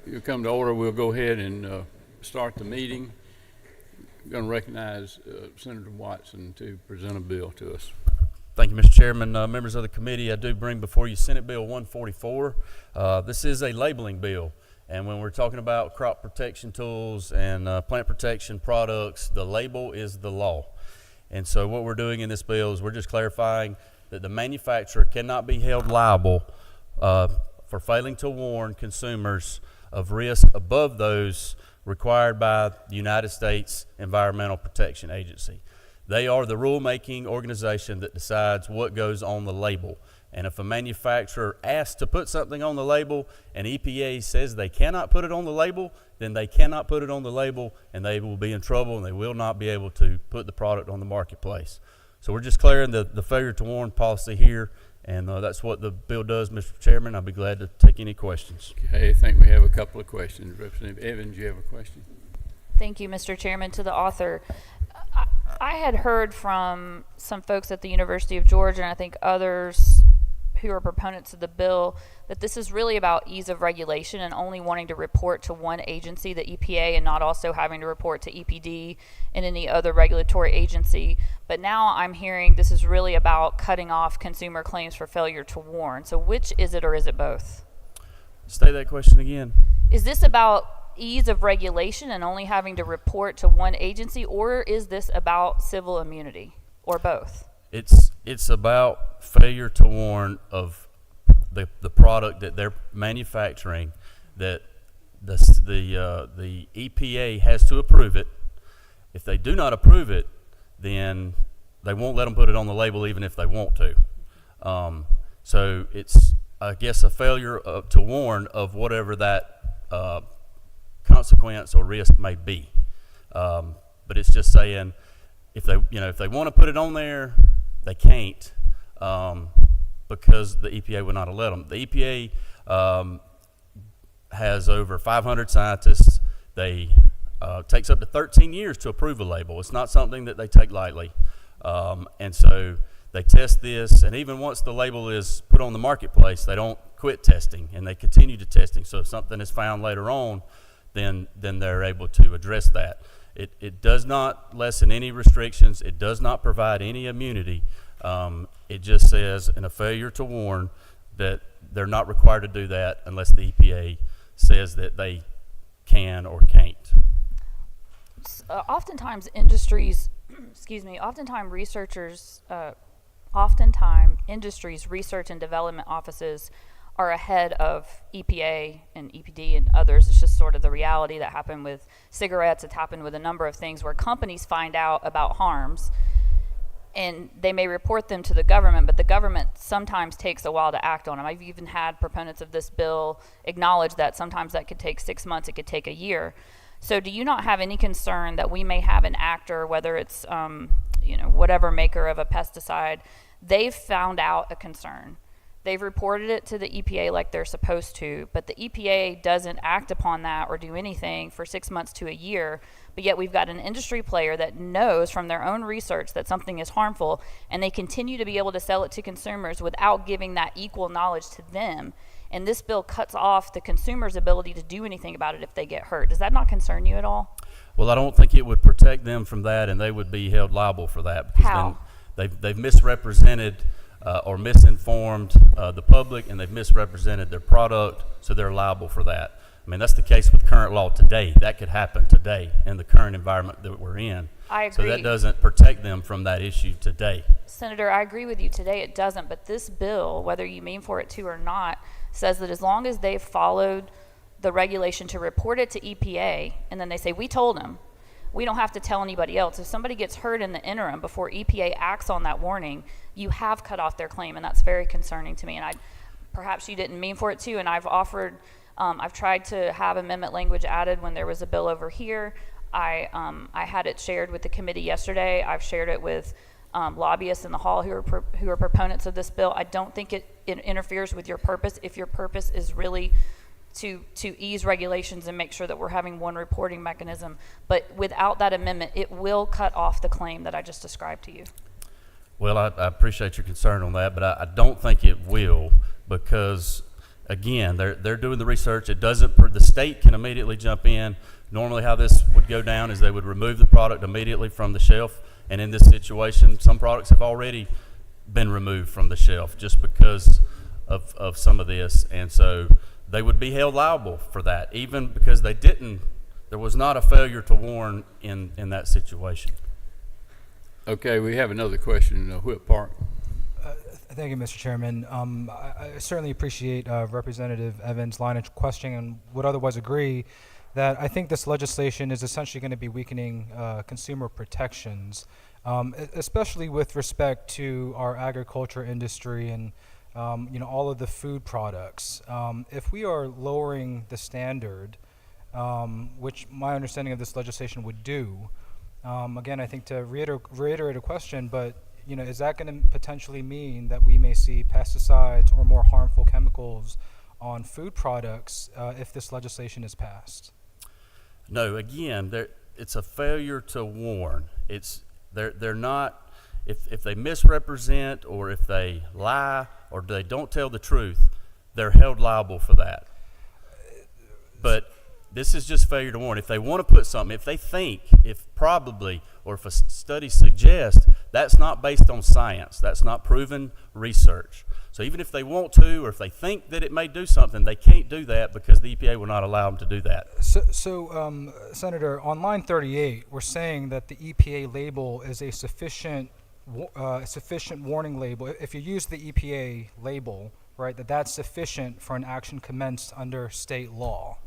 you come to order, we'll go ahead and start the meeting. I'm going to recognize Senator Watson to present a bill to us. Thank you, Mr. Chairman. Members of the committee, I do bring before you Senate Bill 144. This is a labeling bill, and when we're talking about crop protection tools and plant protection products, the label is the law. And so what we're doing in this bill is we're just clarifying that the manufacturer cannot be held liable for failing to warn consumers of risk above those required by the United States Environmental Protection Agency. They are the rulemaking organization that decides what goes on the label. And if a manufacturer asks to put something on the label and EPA says they cannot put it on the label, then they cannot put it on the label and they will be in trouble and they will not be able to put the product on the marketplace. So we're just clearing the failure to warn policy here, and that's what the bill does, Mr. Chairman. I'll be glad to take any questions. Okay, I think we have a couple of questions. Representative Evans, you have a question? Thank you, Mr. Chairman. To the author, I had heard from some folks at the University of Georgia, and I think others who are proponents of the bill, that this is really about ease of regulation and only wanting to report to one agency, the EPA, and not also having to report to EPD and any other regulatory agency. But now I'm hearing this is really about cutting off consumer claims for failure to warn. So which is it, or is it both? State that question again. Is this about ease of regulation and only having to report to one agency, or is this about civil immunity, or both? It's about failure to warn of the product that they're manufacturing, that the EPA has to approve it. If they do not approve it, then they won't let them put it on the label even if they want to. So it's, I guess, a failure to warn of whatever that consequence or risk may be. But it's just saying if they want to put it on there, they can't because the EPA would not have let them. The EPA has over 500 scientists. They takes up to 13 years to approve a label. It's not something that they take lightly. And so they test this, and even once the label is put on the marketplace, they don't quit testing, and they continue to testing. So if something is found later on, then they're able to address that. It does not lessen any restrictions. It does not provide any immunity. It just says in a failure to warn that they're not required to do that unless the EPA says that they can or can't. Oftentimes industries, oftentimes industries research and development offices are ahead of EPA and EPD and others. It's just sort of the reality that happened with cigarettes. It's happened with a number of things where companies find out about harms and they may report them to the government, but the government sometimes takes a while to act on them. I've even had proponents of this bill acknowledge that sometimes that could take 6 months, it could take a year. So do you not have any concern that we may have an actor, whether it's whatever maker of a pesticide, they've found out a concern, they've reported it to the EPA like they're supposed to, but the EPA doesn't act upon that or do anything for 6 months to a year, but yet we've got an industry player that knows from their own research that something is harmful, and they continue to be able to sell it to consumers without giving that equal knowledge to them. And this bill cuts off the consumer's ability to do anything about it if they get hurt. Does that not concern you at all? Well, I don't think it would protect them from that, and they would be held liable for that. Because how? Then they've misrepresented or misinformed the public, and they've misrepresented their product, so they're liable for that. I mean, that's the case with current law today. That could happen today in the current environment that we're in. I agree. So that doesn't protect them from that issue today. Senator, I agree with you. Today it doesn't, but this bill, whether you mean for it to or not, says that as long as they've followed the regulation to report it to EPA, and then they say, we told them, we don't have to tell anybody else. If somebody gets hurt in the interim before EPA acts on that warning, you have cut off their claim, and that's very concerning to me. And perhaps you didn't mean for it to, and I've tried to have amendment language added when there was a bill over here. I had it shared with the committee yesterday. I've shared it with lobbyists in the hall who are proponents of this bill. I don't think it interferes with your purpose if your purpose is really to ease regulations and make sure that we're having one reporting mechanism. But without that amendment, it will cut off the claim that I just described to you. Well, I appreciate your concern on that, but I don't think it will, because again, they're doing the research. It doesn't, the state can immediately jump in. Normally how this would go down is they would remove the product immediately from the shelf. And in this situation, some products have already been removed from the shelf just because of some of this. And so they would be held liable for that, even because there was not a failure to warn in that situation. Okay, we have another question, Whip Park. Thank you, Mr. Chairman. I certainly appreciate Representative Evans' line of questioning and would otherwise agree that I think this legislation is essentially going to be weakening consumer protections, especially with respect to our agriculture industry and all of the food products. If we are lowering the standard, which my understanding of this legislation would do, again, I think to reiterate a question, but is that going to potentially mean that we may see pesticides or more harmful chemicals on food products if this legislation is passed? No, again, it's a failure to warn. They're not, if they misrepresent or if they lie or they don't tell the truth, they're held liable for that. But this is just failure to warn. If they want to put something, if they think, if probably, or if a study suggests, that's not based on science. That's not proven research. So even if they want to, or if they think that it may do something, they can't do that because the EPA will not allow them to do that. So Senator, on line 38, we're saying that the EPA label is a sufficient warning label. If you use the EPA label, right, that's sufficient for an action commenced under state law.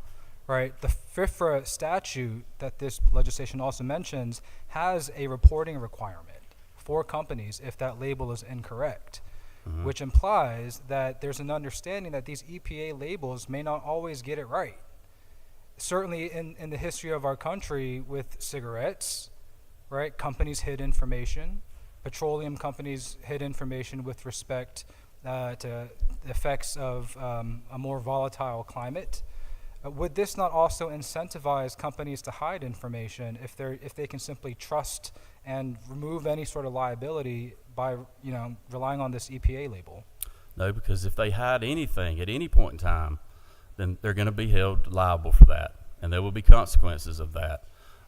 Right, the FIFRA statute that this legislation also mentions has a reporting requirement for companies if that label is incorrect, which implies that there's an understanding that these EPA labels may not always get it right. Certainly in the history of our country with cigarettes, right, companies hid information, petroleum companies hid information with respect to the effects of a more volatile climate. Would this not also incentivize companies to hide information if they can simply trust and remove any sort of liability by relying on this EPA label? No, because if they hide anything at any point in time, then they're going to be held liable for that, and there will be consequences of that.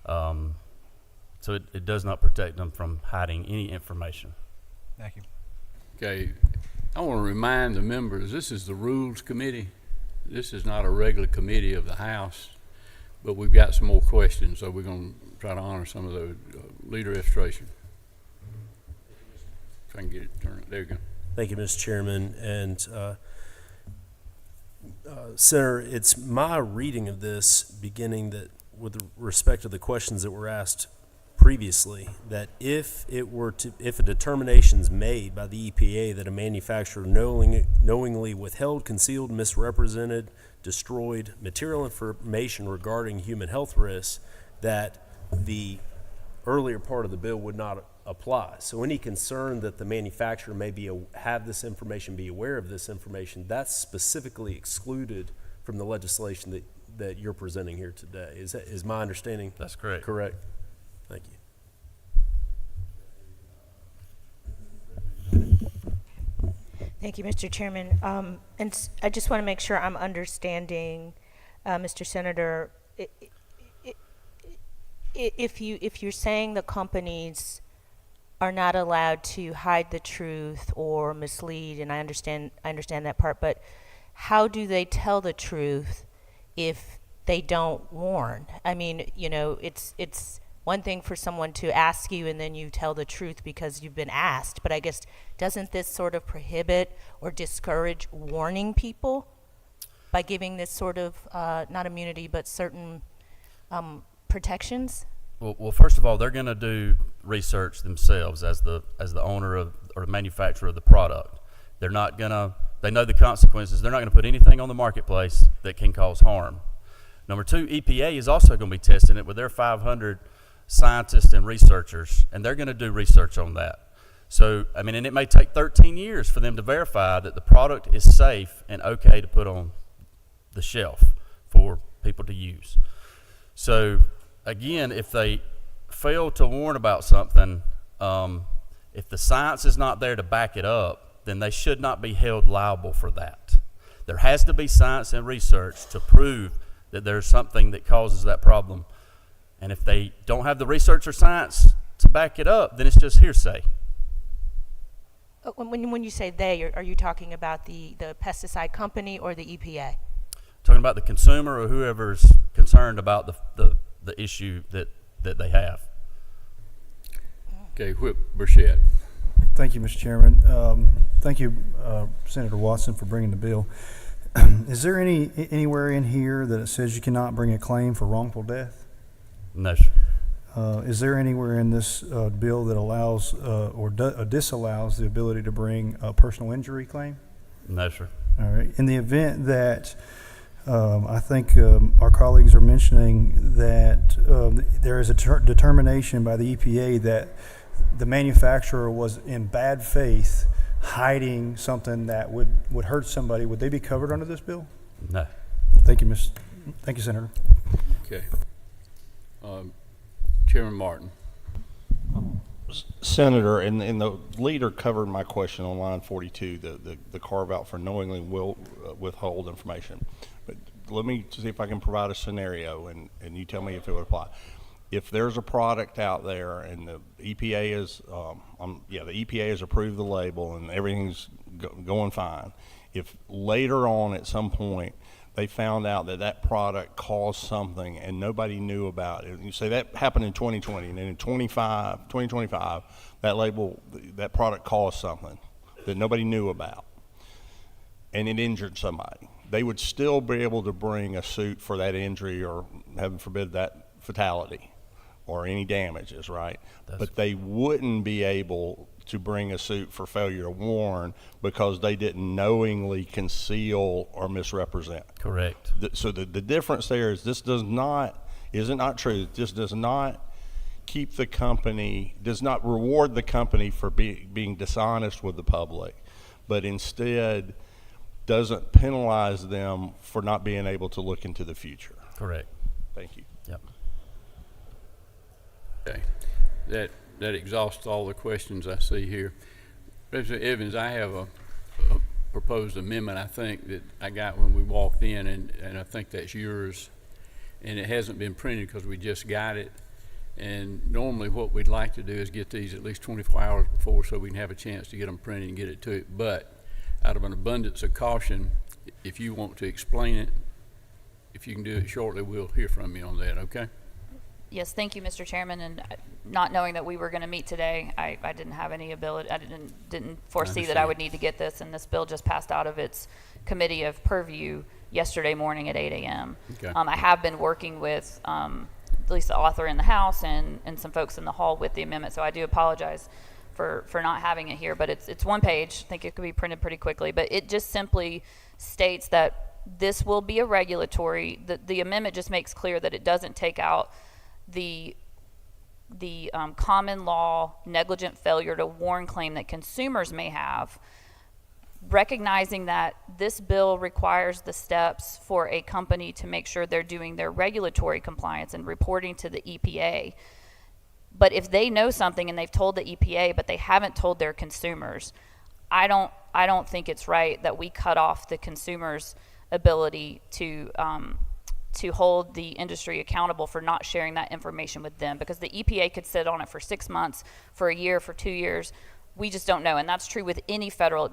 So it does not protect them from hiding any information. Thank you. Okay, I want to remind the members, this is the Rules Committee. This is not a regular committee of the House, but we've got some more questions, so we're going to try to honor some of the leader illustration. If I can get it turned, there you go. Thank you, Mr. Chairman. And Senator, it's my reading of this beginning that with respect to the questions that were asked previously, that if a determination is made by the EPA that a manufacturer knowingly withheld, concealed, misrepresented, destroyed material information regarding human health risks, that the earlier part of the bill would not apply. So any concern that the manufacturer may have this information, be aware of this information, that's specifically excluded from the legislation that you're presenting here today. Is my understanding? That's correct. Correct. Thank you. Thank you, Mr. Chairman. And I just want to make sure I'm understanding, Mr. Senator. If you're saying the companies are not allowed to hide the truth or mislead, and I understand that part, but how do they tell the truth if they don't warn? I mean, it's one thing for someone to ask you and then you tell the truth because you've been asked, but I guess doesn't this sort of prohibit or discourage warning people by giving this sort of not immunity but certain protections? Well, first of all, they're going to do research themselves as the owner of or manufacturer of the product. They're not going to. They know the consequences. They're not going to put anything on the marketplace that can cause harm. Number two, EPA is also going to be testing it with their 500 scientists and researchers, and they're going to do research on that. So, I mean, and it may take 13 years for them to verify that the product is safe and okay to put on the shelf for people to use. So, again, if they fail to warn about something, if the science is not there to back it up, then they should not be held liable for that. There has to be science and research to prove that there's something that causes that problem. And if they don't have the research or science to back it up, then it's just hearsay. When you say they, are you talking about the pesticide company or the EPA? Talking about the consumer or whoever's concerned about the issue that they have. Okay, Whip Burchett. Thank you, Mr. Chairman. Thank you, Senator Watson, for bringing the bill. Is there anywhere in here that it says you cannot bring a claim for wrongful death? No, sir. Is there anywhere in this bill that allows or disallows the ability to bring a personal injury claim? No, sir. All right. In the event that I think our colleagues are mentioning that there is a determination by the EPA that the manufacturer was in bad faith hiding something that would hurt somebody, would they be covered under this bill? No. Thank you, Thank you, Senator. Okay. Chairman Martin. Senator, and the leader covered my question on line 42, the carve out for knowingly will withhold information. But let me see if I can provide a scenario, and you tell me if it would apply. If there's a product out there and the EPA is, the EPA has approved the label and everything's going fine. If later on at some point they found out that product caused something and nobody knew about it, you say that happened in 2020, and then in 2025, that product caused something that nobody knew about, and it injured somebody, they would still be able to bring a suit for that injury or, heaven forbid, that fatality or any damages, right? But they wouldn't be able to bring a suit for failure to warn because they didn't knowingly conceal or misrepresent. Correct. So the difference there is isn't not true. This does not keep the company, does not reward the company for being dishonest with the public, but instead doesn't penalize them for not being able to look into the future. Correct. Thank you. Yep. Okay. That exhausts all the questions I see here. President Evans, I have a proposed amendment, I think, that I got when we walked in, and I think that's yours. And it hasn't been printed because we just got it. And normally what we'd like to do is get these at least 24 hours before so we can have a chance to get them printed and get it to it. But out of an abundance of caution, if you want to explain it, if you can do it shortly, we'll hear from you on that, okay? Yes, thank you, Mr. Chairman. And not knowing that we were going to meet today, I didn't have any ability. I didn't foresee that I would need to get this. And this bill just passed out of its committee of purview yesterday morning at 8 a.m. Okay. I have been working with at least the author in the House and some folks in the hall with the amendment. So I do apologize for not having it here. But it's one page. I think it could be printed pretty quickly. But it just simply states that this will be a regulatory. The amendment just makes clear that it doesn't take out the common law negligent failure to warn claim that consumers may have, recognizing that this bill requires the steps for a company to make sure they're doing their regulatory compliance and reporting to the EPA. But if they know something and they've told the EPA but they haven't told their consumers, I don't think it's right that we cut off the consumer's ability to hold the industry accountable for not sharing that information with them, because the EPA could sit on it for 6 months, for a year, for 2 years. We just don't know, and that's true with any federal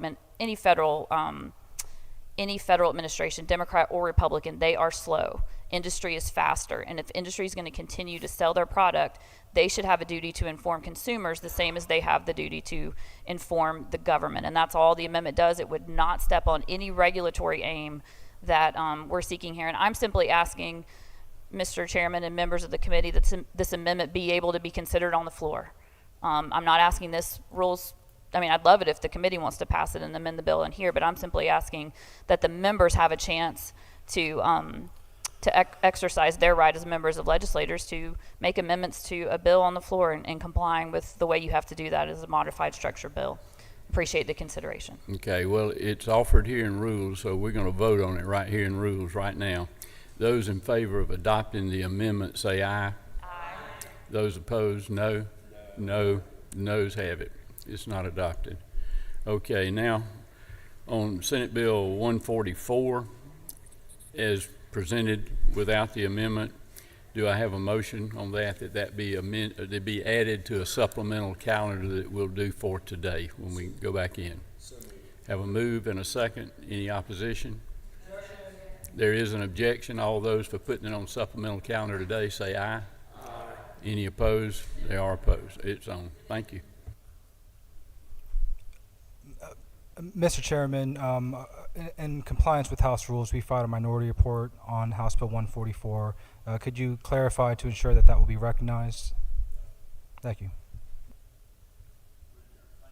administration, Democrat or Republican. They are slow. Industry is faster, and if industry is going to continue to sell their product, they should have a duty to inform consumers the same as they have the duty to inform the government, and that's all the amendment does. It would not step on any regulatory aim that we're seeking here. And I'm simply asking, Mr. Chairman and members of the committee, that this amendment be able to be considered on the floor. I'm not asking this rules. I mean, I'd love it if the committee wants to pass it and amend the bill in here, but I'm simply asking that the members have a chance to exercise their right as members of legislators to make amendments to a bill on the floor and complying with the way you have to do that as a modified structure bill. Appreciate the consideration. Okay, well, it's offered here in rules, so we're going to vote on it right here in rules right now. Those in favor of adopting the amendment say aye. Aye. Those opposed, no. No. Noes have it. It's not adopted. Okay, now on Senate Bill 144 as presented without the amendment. Do I have a motion on that, that be that be added to a supplemental calendar that we'll do for today when we go back in? Have a move and a second. Any opposition? There is an objection. All those for putting it on supplemental calendar today say aye. Aye. Any opposed? They are opposed. It's on. Thank you. Mr. Chairman, in compliance with House rules, we filed a minority report on House Bill 144. Could you clarify to ensure that that will be recognized? Thank you.